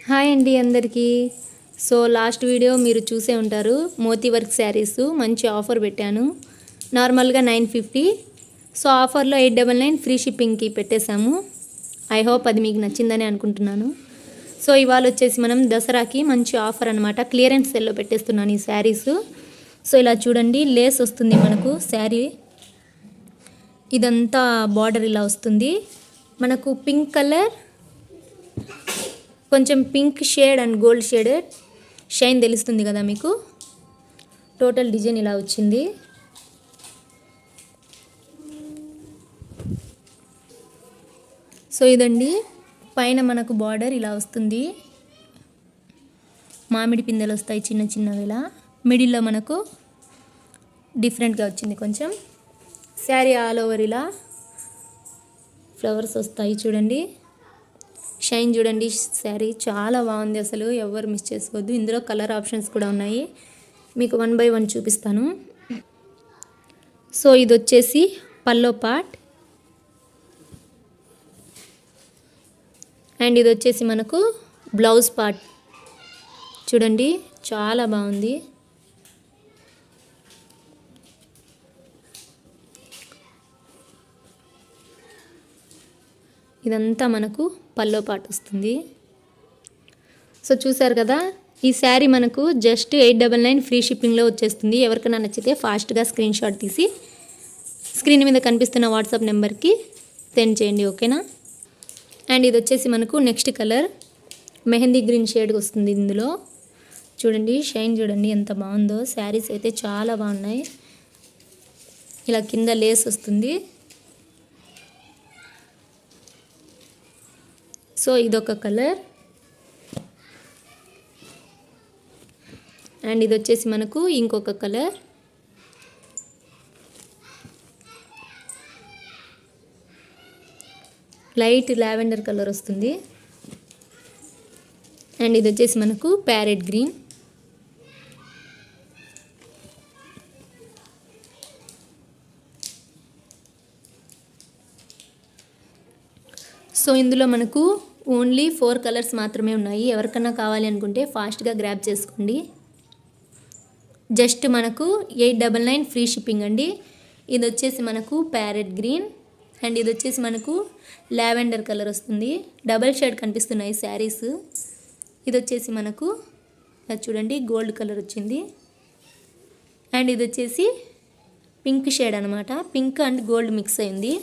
Hi అండి అందరికీ. So last video మీరు చూసే ఉంటారు, మోతీ వర్క్ శారీస్ మంచి ఆఫర్ పెట్టాను. నార్మల్గా 950, సో ఆఫర్లో 899 ఫ్రీ షిప్పింగ్కి పెట్టేశాము. ఐ హోప్ అది మీకు నచ్చిందని అనుకుంటున్నాను. సో ఇవాళ వచ్చేసి మనం దసరాకి మంచి ఆఫర్ అనమాట, క్లియరెన్స్ సేల్లో పెట్టేస్తున్నాను ఈ శారీస్. సో ఇలా చూడండి, లేస్ వస్తుంది మనకు శారీ, ఇదంతా బార్డర్ ఇలా వస్తుంది మనకు. పింక్ కలర్, కొంచెం pink shade and gold shade shine తెలుస్తుంది కదా మీకు. టోటల్ డిజైన్ ఇలా వచ్చింది. సో ఇదండి, పైన మనకు బార్డర్ ఇలా వస్తుంది, మామిడి పిందెలు వస్తాయి చిన్న చిన్నవి ఇలా. మిడిల్లో మనకు డిఫరెంట్గా వచ్చింది కొంచెం. శారీ ఆల్ ఓవర్ ఇలా ఫ్లవర్స్ వస్తాయి చూడండి. షైన్ చూడండి, శారీ చాలా బాగుంది అసలు, ఎవరు మిస్ చేసుకోవద్దు. ఇందులో కలర్ ఆప్షన్స్ కూడా ఉన్నాయి, మీకు 1 by 1 చూపిస్తాను. సో ఇది వచ్చేసి పల్లో పార్ట్, అండ్ ఇది వచ్చేసి మనకు బ్లౌజ్ పార్ట్. చూడండి చాలా బాగుంది. ఇదంతా మనకు పల్లో పార్ట్ వస్తుంది. సో చూసారు కదా, ఈ శారీ మనకు జస్ట్ 899 ఫ్రీ షిప్పింగ్లో వచ్చేస్తుంది. ఎవరికైనా నచ్చితే ఫాస్ట్గా స్క్రీన్ షాట్ తీసి స్క్రీన్ మీద కనిపిస్తున్న వాట్సాప్ నెంబర్కి సెండ్ చేయండి, ఓకేనా. అండ్ ఇది వచ్చేసి మనకు next colour mehndi green shade వస్తుంది ఇందులో. చూడండి షైన్ చూడండి ఎంత బాగుందో. శారీస్ అయితే చాలా బాగున్నాయి. ఇలా కింద లేస్ వస్తుంది. సో ఇదొక కలర్, అండ్ ఇది వచ్చేసి మనకు ఇంకొక కలర్. లైట్ లావెండర్ కలర్ వస్తుంది. అండ్ ఇది వచ్చేసి మనకు ప్యారెట్ గ్రీన్. సో ఇందులో మనకు ఓన్లీ 4 కలర్స్ మాత్రమే ఉన్నాయి. ఎవరికన్నా కావాలి అనుకుంటే ఫాస్ట్గా గ్రాబ్ చేసుకోండి. జస్ట్ మనకు 899 ఫ్రీ షిప్పింగ్ అండి. ఇది వచ్చేసి మనకు ప్యారెట్ గ్రీన్, అండ్ ఇది వచ్చేసి మనకు లావెండర్ కలర్ వస్తుంది. డబల్ షేడ్ కనిపిస్తున్నాయి శారీస్. ఇది వచ్చేసి మనకు చూడండి గోల్డ్ కలర్ వచ్చింది, అండ్ ఇది వచ్చేసి పింక్ షేడ్ అనమాట. పింక్ అండ్ గోల్డ్ మిక్స్ అయింది.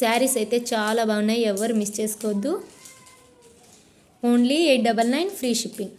శారీస్ అయితే చాలా బాగున్నాయి, ఎవరు మిస్ చేసుకోవద్దు. Only 899 free shipping.